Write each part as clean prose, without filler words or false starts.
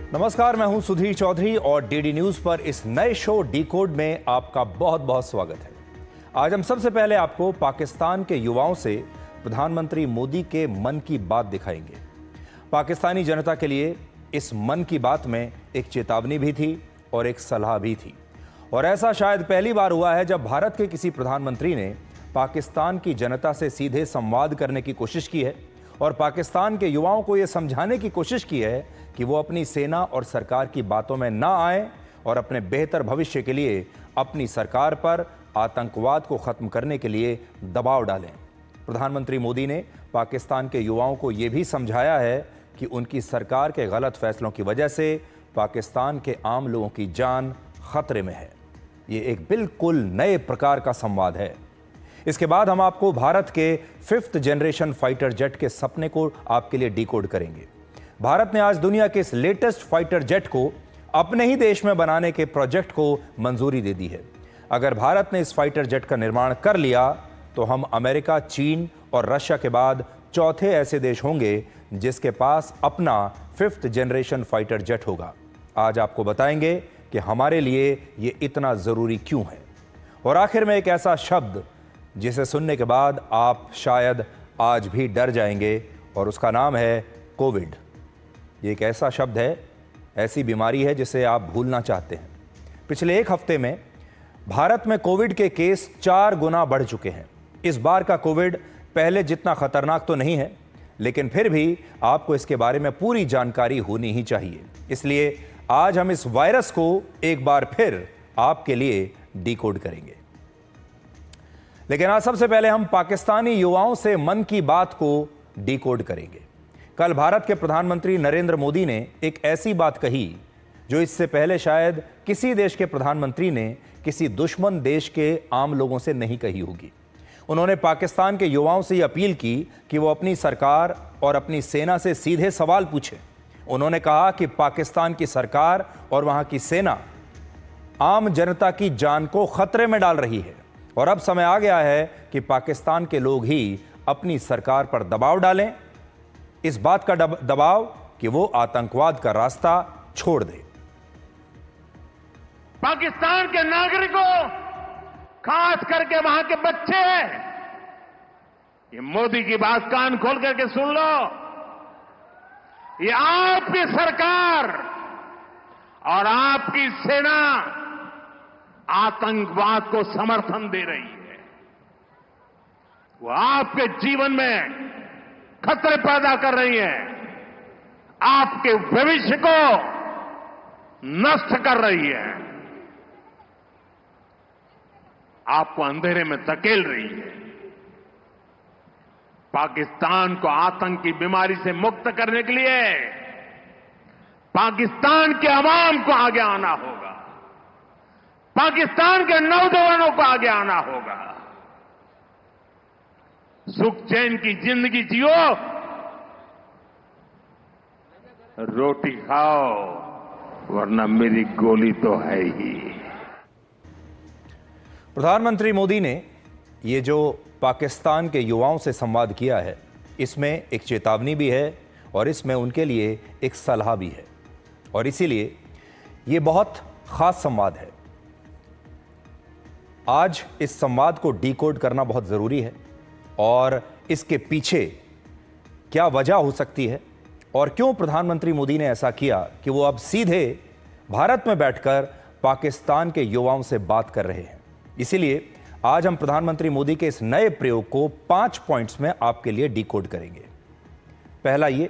नमस्कार, मैं हूं सुधीर चौधरी और डीडी न्यूज पर इस नए शो डिकोड में आपका बहुत बहुत स्वागत है। आज हम सबसे पहले आपको पाकिस्तान के युवाओं से प्रधानमंत्री मोदी के मन की बात दिखाएंगे। पाकिस्तानी जनता के लिए इस मन की बात में एक चेतावनी भी थी और एक सलाह भी थी, और ऐसा शायद पहली बार हुआ है जब भारत के किसी प्रधानमंत्री ने पाकिस्तान की जनता से सीधे संवाद करने की कोशिश की है और पाकिस्तान के युवाओं को यह समझाने की कोशिश की है कि वो अपनी सेना और सरकार की बातों में ना आए और अपने बेहतर भविष्य के लिए अपनी सरकार पर आतंकवाद को खत्म करने के लिए दबाव डालें। प्रधानमंत्री मोदी ने पाकिस्तान के युवाओं को यह भी समझाया है कि उनकी सरकार के गलत फैसलों की वजह से पाकिस्तान के आम लोगों की जान खतरे में है। ये एक बिल्कुल नए प्रकार का संवाद है। इसके बाद हम आपको भारत के 5th जनरेशन फाइटर जेट के सपने को आपके लिए डिकोड करेंगे। भारत ने आज दुनिया के इस लेटेस्ट फाइटर जेट को अपने ही देश में बनाने के प्रोजेक्ट को मंजूरी दे दी है। अगर भारत ने इस फाइटर जेट का निर्माण कर लिया तो हम अमेरिका, चीन और रशिया के बाद चौथे ऐसे देश होंगे जिसके पास अपना 5th जनरेशन फाइटर जेट होगा। आज आपको बताएंगे कि हमारे लिए ये इतना जरूरी क्यों है, और आखिर में एक ऐसा शब्द जिसे सुनने के बाद आप शायद आज भी डर जाएंगे, और उसका नाम है कोविड। ये एक ऐसा शब्द है, ऐसी बीमारी है जिसे आप भूलना चाहते हैं। पिछले एक हफ्ते में भारत में कोविड के केस 4 गुना बढ़ चुके हैं। इस बार का कोविड पहले जितना खतरनाक तो नहीं है, लेकिन फिर भी आपको इसके बारे में पूरी जानकारी होनी ही चाहिए। इसलिए आज हम इस वायरस को एक बार फिर आपके लिए डिकोड करेंगे। लेकिन आज सबसे पहले हम पाकिस्तानी युवाओं से मन की बात को डिकोड करेंगे। कल भारत के प्रधानमंत्री नरेंद्र मोदी ने एक ऐसी बात कही जो इससे पहले शायद किसी देश के प्रधानमंत्री ने किसी दुश्मन देश के आम लोगों से नहीं कही होगी। उन्होंने पाकिस्तान के युवाओं से यह अपील की कि वो अपनी सरकार और अपनी सेना से सीधे सवाल पूछें। उन्होंने कहा कि पाकिस्तान की सरकार और वहां की सेना आम जनता की जान को खतरे में डाल रही है, और अब समय आ गया है कि पाकिस्तान के लोग ही अपनी सरकार पर दबाव डालें, इस बात का दबाव कि वो आतंकवाद का रास्ता छोड़ दे। पाकिस्तान के नागरिकों, खास करके वहां के बच्चे, ये मोदी की बात कान खोल करके सुन लो। ये आपकी सरकार और आपकी सेना आतंकवाद को समर्थन दे रही है। वो आपके जीवन में खतरे पैदा कर रही है, आपके भविष्य को नष्ट कर रही है, आपको अंधेरे में धकेल रही है। पाकिस्तान को आतंक की बीमारी से मुक्त करने के लिए पाकिस्तान के अवाम को आगे आना होगा, पाकिस्तान के नौजवानों को आगे आना होगा। सुख चैन की जिंदगी जियो, रोटी खाओ, वरना मेरी गोली तो है ही। प्रधानमंत्री मोदी ने ये जो पाकिस्तान के युवाओं से संवाद किया है, इसमें एक चेतावनी भी है और इसमें उनके लिए एक सलाह भी है, और इसीलिए ये बहुत खास संवाद है। आज इस संवाद को डिकोड करना बहुत ज़रूरी है, और इसके पीछे क्या वजह हो सकती है और क्यों प्रधानमंत्री मोदी ने ऐसा किया कि वो अब सीधे भारत में बैठकर पाकिस्तान के युवाओं से बात कर रहे हैं। इसीलिए आज हम प्रधानमंत्री मोदी के इस नए प्रयोग को 5 पॉइंट्स में आपके लिए डिकोड करेंगे। पहला ये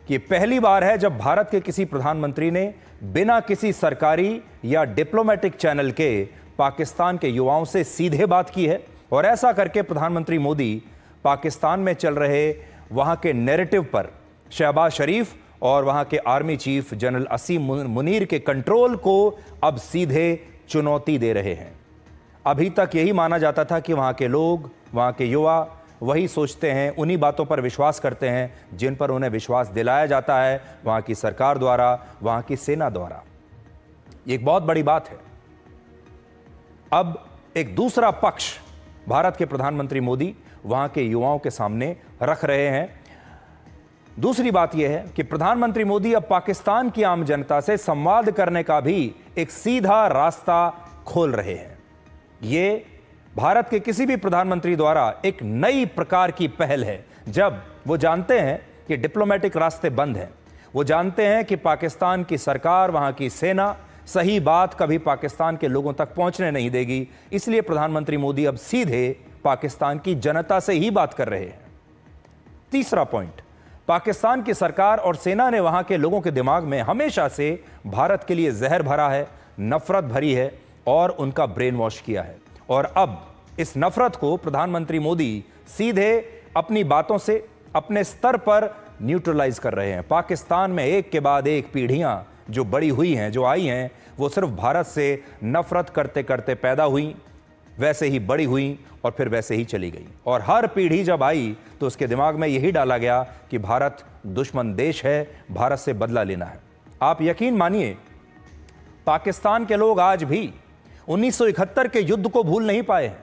कि पहली बार है जब भारत के किसी प्रधानमंत्री ने बिना किसी सरकारी या डिप्लोमेटिक चैनल के पाकिस्तान के युवाओं से सीधे बात की है, और ऐसा करके प्रधानमंत्री मोदी पाकिस्तान में चल रहे वहां के नैरेटिव पर शहबाज शरीफ और वहां के आर्मी चीफ जनरल असीम मुनीर के कंट्रोल को अब सीधे चुनौती दे रहे हैं। अभी तक यही माना जाता था कि वहां के लोग, वहां के युवा वही सोचते हैं, उन्हीं बातों पर विश्वास करते हैं जिन पर उन्हें विश्वास दिलाया जाता है वहां की सरकार द्वारा, वहां की सेना द्वारा। ये एक बहुत बड़ी बात है। अब एक दूसरा पक्ष भारत के प्रधानमंत्री मोदी वहां के युवाओं के सामने रख रहे हैं। दूसरी बात यह है कि प्रधानमंत्री मोदी अब पाकिस्तान की आम जनता से संवाद करने का भी एक सीधा रास्ता खोल रहे हैं। ये भारत के किसी भी प्रधानमंत्री द्वारा एक नई प्रकार की पहल है, जब वो जानते हैं कि डिप्लोमेटिक रास्ते बंद हैं, वो जानते हैं कि पाकिस्तान की सरकार, वहां की सेना सही बात कभी पाकिस्तान के लोगों तक पहुंचने नहीं देगी। इसलिए प्रधानमंत्री मोदी अब सीधे पाकिस्तान की जनता से ही बात कर रहे हैं। तीसरा पॉइंट, पाकिस्तान की सरकार और सेना ने वहां के लोगों के दिमाग में हमेशा से भारत के लिए जहर भरा है, नफरत भरी है और उनका ब्रेन वॉश किया है। और अब इस नफरत को प्रधानमंत्री मोदी सीधे अपनी बातों से अपने स्तर पर न्यूट्रलाइज कर रहे हैं। पाकिस्तान में एक के बाद एक पीढ़ियां जो बड़ी हुई हैं, जो आई हैं, वो सिर्फ भारत से नफरत करते करते पैदा हुई, वैसे ही बड़ी हुई और फिर वैसे ही चली गई। और हर पीढ़ी जब आई तो उसके दिमाग में यही डाला गया कि भारत दुश्मन देश है, भारत से बदला लेना है। आप यकीन मानिए, पाकिस्तान के लोग आज भी 1971 के युद्ध को भूल नहीं पाए हैं।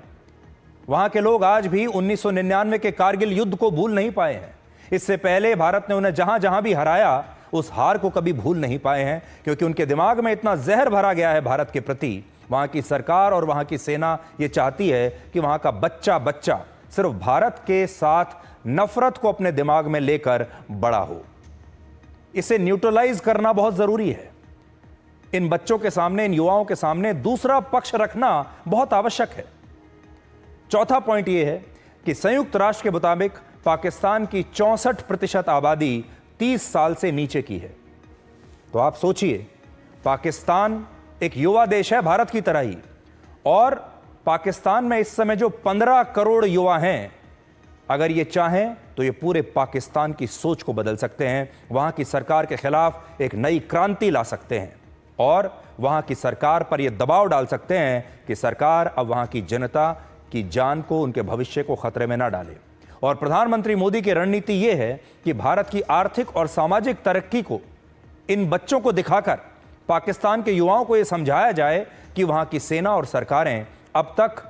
वहां के लोग आज भी 1999 के कारगिल युद्ध को भूल नहीं पाए हैं। इससे पहले भारत ने उन्हें जहां जहां भी हराया, उस हार को कभी भूल नहीं पाए हैं, क्योंकि उनके दिमाग में इतना जहर भरा गया है भारत के प्रति। वहां की सरकार और वहां की सेना ये चाहती है कि वहां का बच्चा बच्चा सिर्फ भारत के साथ नफरत को अपने दिमाग में लेकर बड़ा हो। इसे न्यूट्रलाइज करना बहुत जरूरी है। इन बच्चों के सामने, इन युवाओं के सामने दूसरा पक्ष रखना बहुत आवश्यक है। चौथा पॉइंट यह है कि संयुक्त राष्ट्र के मुताबिक पाकिस्तान की 64% आबादी 30 साल से नीचे की है। तो आप सोचिए, पाकिस्तान एक युवा देश है भारत की तरह ही, और पाकिस्तान में इस समय जो 15 करोड़ युवा हैं, अगर ये चाहें तो ये पूरे पाकिस्तान की सोच को बदल सकते हैं, वहां की सरकार के खिलाफ एक नई क्रांति ला सकते हैं और वहां की सरकार पर यह दबाव डाल सकते हैं कि सरकार अब वहां की जनता की जान को, उनके भविष्य को खतरे में ना डाले। और प्रधानमंत्री मोदी की रणनीति यह है कि भारत की आर्थिक और सामाजिक तरक्की को इन बच्चों को दिखाकर पाकिस्तान के युवाओं को यह समझाया जाए कि वहां की सेना और सरकारें अब तक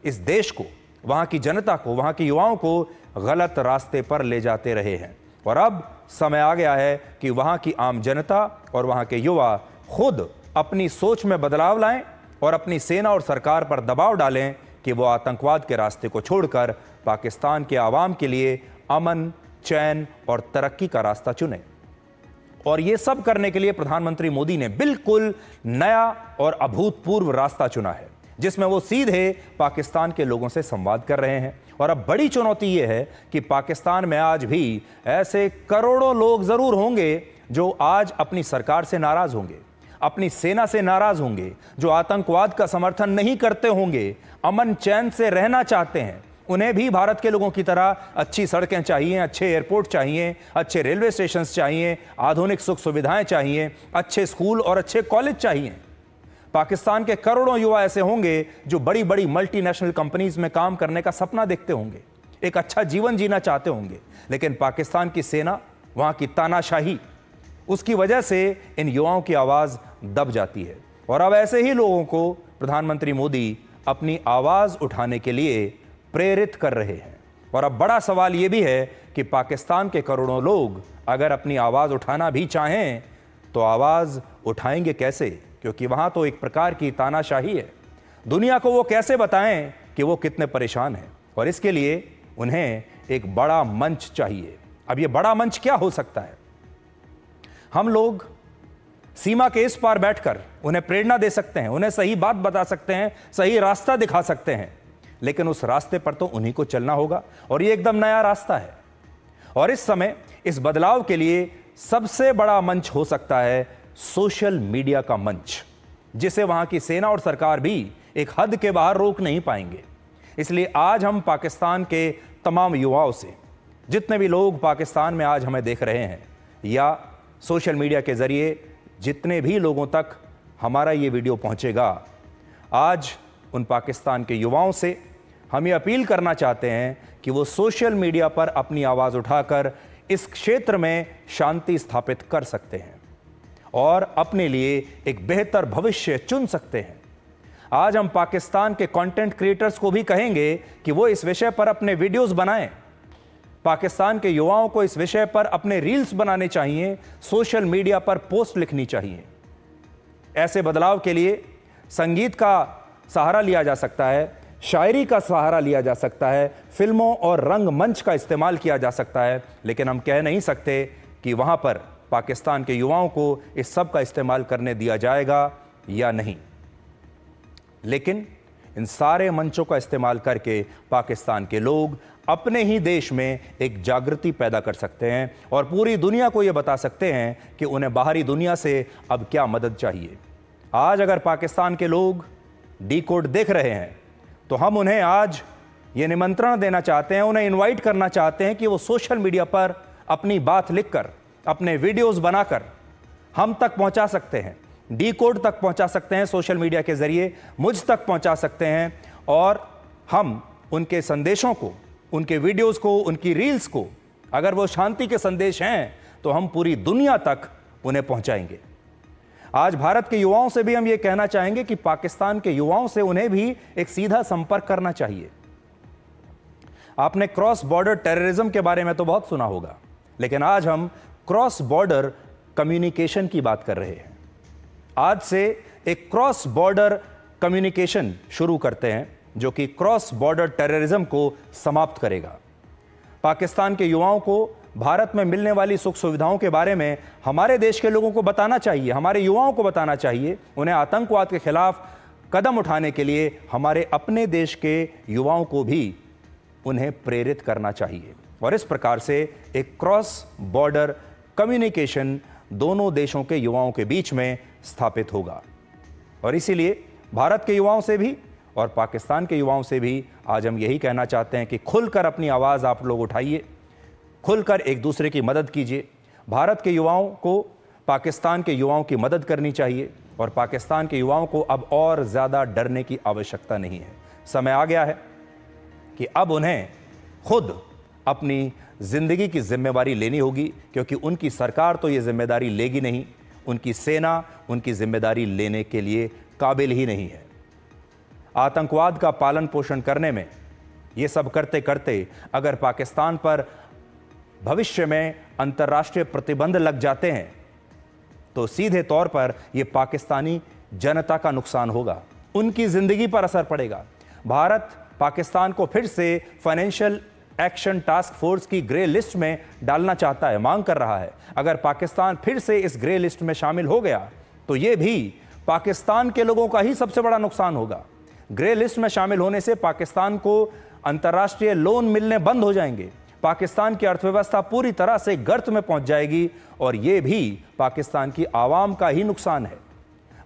इस देश को, वहां की जनता को, वहां के युवाओं को गलत रास्ते पर ले जाते रहे हैं। और अब समय आ गया है कि वहां की आम जनता और वहां के युवा खुद अपनी सोच में बदलाव लाएं और अपनी सेना और सरकार पर दबाव डालें कि वो आतंकवाद के रास्ते को छोड़कर पाकिस्तान के आवाम के लिए अमन, चैन और तरक्की का रास्ता चुने। और ये सब करने के लिए प्रधानमंत्री मोदी ने बिल्कुल नया और अभूतपूर्व रास्ता चुना है, जिसमें वो सीधे पाकिस्तान के लोगों से संवाद कर रहे हैं। और अब बड़ी चुनौती ये है कि पाकिस्तान में आज भी ऐसे करोड़ों लोग जरूर होंगे जो आज अपनी सरकार से नाराज होंगे, अपनी सेना से नाराज होंगे, जो आतंकवाद का समर्थन नहीं करते होंगे, अमन चैन से रहना चाहते हैं। उन्हें भी भारत के लोगों की तरह अच्छी सड़कें चाहिए, अच्छे एयरपोर्ट चाहिए, अच्छे रेलवे स्टेशन चाहिए, आधुनिक सुख सुविधाएं चाहिए, अच्छे स्कूल और अच्छे कॉलेज चाहिए। पाकिस्तान के करोड़ों युवा ऐसे होंगे जो बड़ी बड़ी मल्टीनेशनल कंपनीज में काम करने का सपना देखते होंगे, एक अच्छा जीवन जीना चाहते होंगे, लेकिन पाकिस्तान की सेना, वहां की तानाशाही, उसकी वजह से इन युवाओं की आवाज दब जाती है। और अब ऐसे ही लोगों को प्रधानमंत्री मोदी अपनी आवाज उठाने के लिए प्रेरित कर रहे हैं। और अब बड़ा सवाल यह भी है कि पाकिस्तान के करोड़ों लोग अगर अपनी आवाज उठाना भी चाहें तो आवाज उठाएंगे कैसे? क्योंकि वहां तो एक प्रकार की तानाशाही है। दुनिया को वो कैसे बताएं कि वो कितने परेशान हैं? और इसके लिए उन्हें एक बड़ा मंच चाहिए। अब ये बड़ा मंच क्या हो सकता है? हम लोग सीमा के इस पार बैठकर उन्हें प्रेरणा दे सकते हैं, उन्हें सही बात बता सकते हैं, सही रास्ता दिखा सकते हैं, लेकिन उस रास्ते पर तो उन्हीं को चलना होगा। और ये एकदम नया रास्ता है। और इस समय इस बदलाव के लिए सबसे बड़ा मंच हो सकता है सोशल मीडिया का मंच, जिसे वहां की सेना और सरकार भी एक हद के बाहर रोक नहीं पाएंगे। इसलिए आज हम पाकिस्तान के तमाम युवाओं से, जितने भी लोग पाकिस्तान में आज हमें देख रहे हैं या सोशल मीडिया के जरिए जितने भी लोगों तक हमारा ये वीडियो पहुंचेगा, आज उन पाकिस्तान के युवाओं से हम ये अपील करना चाहते हैं कि वो सोशल मीडिया पर अपनी आवाज़ उठाकर इस क्षेत्र में शांति स्थापित कर सकते हैं और अपने लिए एक बेहतर भविष्य चुन सकते हैं। आज हम पाकिस्तान के कंटेंट क्रिएटर्स को भी कहेंगे कि वो इस विषय पर अपने वीडियोस बनाएं, पाकिस्तान के युवाओं को इस विषय पर अपने रील्स बनाने चाहिए, सोशल मीडिया पर पोस्ट लिखनी चाहिए। ऐसे बदलाव के लिए संगीत का सहारा लिया जा सकता है, शायरी का सहारा लिया जा सकता है, फिल्मों और रंगमंच का इस्तेमाल किया जा सकता है, लेकिन हम कह नहीं सकते कि वहां पर पाकिस्तान के युवाओं को इस सब का इस्तेमाल करने दिया जाएगा या नहीं। लेकिन इन सारे मंचों का इस्तेमाल करके पाकिस्तान के लोग अपने ही देश में एक जागृति पैदा कर सकते हैं और पूरी दुनिया को यह बता सकते हैं कि उन्हें बाहरी दुनिया से अब क्या मदद चाहिए। आज अगर पाकिस्तान के लोग डिकोड देख रहे हैं तो हम उन्हें आज ये निमंत्रण देना चाहते हैं, उन्हें इनवाइट करना चाहते हैं कि वो सोशल मीडिया पर अपनी बात लिखकर, अपने वीडियोस बनाकर हम तक पहुंचा सकते हैं, डिकोड तक पहुंचा सकते हैं, सोशल मीडिया के जरिए मुझ तक पहुंचा सकते हैं और हम उनके संदेशों को, उनके वीडियोस को, उनकी रील्स को, अगर वो शांति के संदेश हैं तो हम पूरी दुनिया तक उन्हें पहुंचाएंगे। आज भारत के युवाओं से भी हम ये कहना चाहेंगे कि पाकिस्तान के युवाओं से उन्हें भी एक सीधा संपर्क करना चाहिए। आपने क्रॉस बॉर्डर टेररिज्म के बारे में तो बहुत सुना होगा, लेकिन आज हम क्रॉस बॉर्डर कम्युनिकेशन की बात कर रहे हैं। आज से एक क्रॉस बॉर्डर कम्युनिकेशन शुरू करते हैं जो कि क्रॉस बॉर्डर टेररिज्म को समाप्त करेगा। पाकिस्तान के युवाओं को भारत में मिलने वाली सुख सुविधाओं के बारे में हमारे देश के लोगों को बताना चाहिए, हमारे युवाओं को बताना चाहिए। उन्हें आतंकवाद के खिलाफ कदम उठाने के लिए हमारे अपने देश के युवाओं को भी उन्हें प्रेरित करना चाहिए और इस प्रकार से एक क्रॉस बॉर्डर कम्युनिकेशन दोनों देशों के युवाओं के बीच में स्थापित होगा। और इसीलिए भारत के युवाओं से भी और पाकिस्तान के युवाओं से भी आज हम यही कहना चाहते हैं कि खुलकर अपनी आवाज़ आप लोग उठाइए, खुलकर एक दूसरे की मदद कीजिए। भारत के युवाओं को पाकिस्तान के युवाओं की मदद करनी चाहिए और पाकिस्तान के युवाओं को अब और ज़्यादा डरने की आवश्यकता नहीं है। समय आ गया है कि अब उन्हें खुद अपनी ज़िंदगी की जिम्मेदारी लेनी होगी, क्योंकि उनकी सरकार तो ये जिम्मेदारी लेगी नहीं, उनकी सेना उनकी जिम्मेदारी लेने के लिए काबिल ही नहीं है। आतंकवाद का पालन पोषण करने में ये सब करते करते अगर पाकिस्तान पर भविष्य में अंतर्राष्ट्रीय प्रतिबंध लग जाते हैं तो सीधे तौर पर यह पाकिस्तानी जनता का नुकसान होगा, उनकी जिंदगी पर असर पड़ेगा। भारत पाकिस्तान को फिर से फाइनेंशियल एक्शन टास्क फोर्स की ग्रे लिस्ट में डालना चाहता है, मांग कर रहा है। अगर पाकिस्तान फिर से इस ग्रे लिस्ट में शामिल हो गया तो यह भी पाकिस्तान के लोगों का ही सबसे बड़ा नुकसान होगा। ग्रे लिस्ट में शामिल होने से पाकिस्तान को अंतर्राष्ट्रीय लोन मिलने बंद हो जाएंगे, पाकिस्तान की अर्थव्यवस्था पूरी तरह से गर्त में पहुंच जाएगी और यह भी पाकिस्तान की आवाम का ही नुकसान है।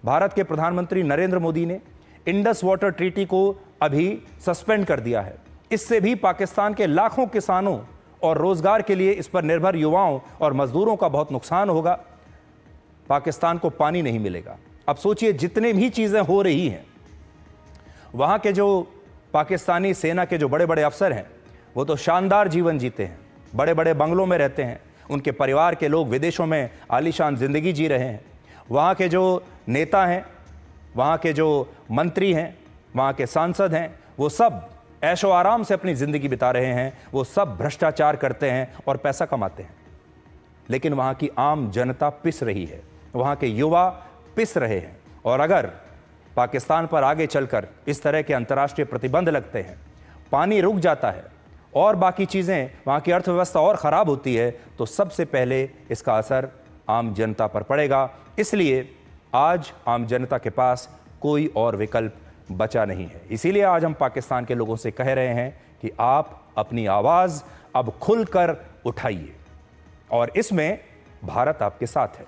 भारत के प्रधानमंत्री नरेंद्र मोदी ने इंडस वाटर ट्रीटी को अभी सस्पेंड कर दिया है। इससे भी पाकिस्तान के लाखों किसानों और रोजगार के लिए इस पर निर्भर युवाओं और मजदूरों का बहुत नुकसान होगा। पाकिस्तान को पानी नहीं मिलेगा। अब सोचिए, जितने भी चीजें हो रही हैं, वहां के जो पाकिस्तानी सेना के जो बड़े बड़े अफसर हैं वो तो शानदार जीवन जीते हैं, बड़े बड़े बंगलों में रहते हैं, उनके परिवार के लोग विदेशों में आलीशान जिंदगी जी रहे हैं। वहाँ के जो नेता हैं, वहाँ के जो मंत्री हैं, वहाँ के सांसद हैं, वो सब ऐशो आराम से अपनी ज़िंदगी बिता रहे हैं, वो सब भ्रष्टाचार करते हैं और पैसा कमाते हैं। लेकिन वहाँ की आम जनता पिस रही है, वहाँ के युवा पिस रहे हैं। और अगर पाकिस्तान पर आगे चलकर इस तरह के अंतर्राष्ट्रीय प्रतिबंध लगते हैं, पानी रुक जाता है और बाकी चीज़ें, वहाँ की अर्थव्यवस्था और ख़राब होती है, तो सबसे पहले इसका असर आम जनता पर पड़ेगा। इसलिए आज आम जनता के पास कोई और विकल्प बचा नहीं है। इसीलिए आज हम पाकिस्तान के लोगों से कह रहे हैं कि आप अपनी आवाज़ अब खुलकर उठाइए और इसमें भारत आपके साथ है।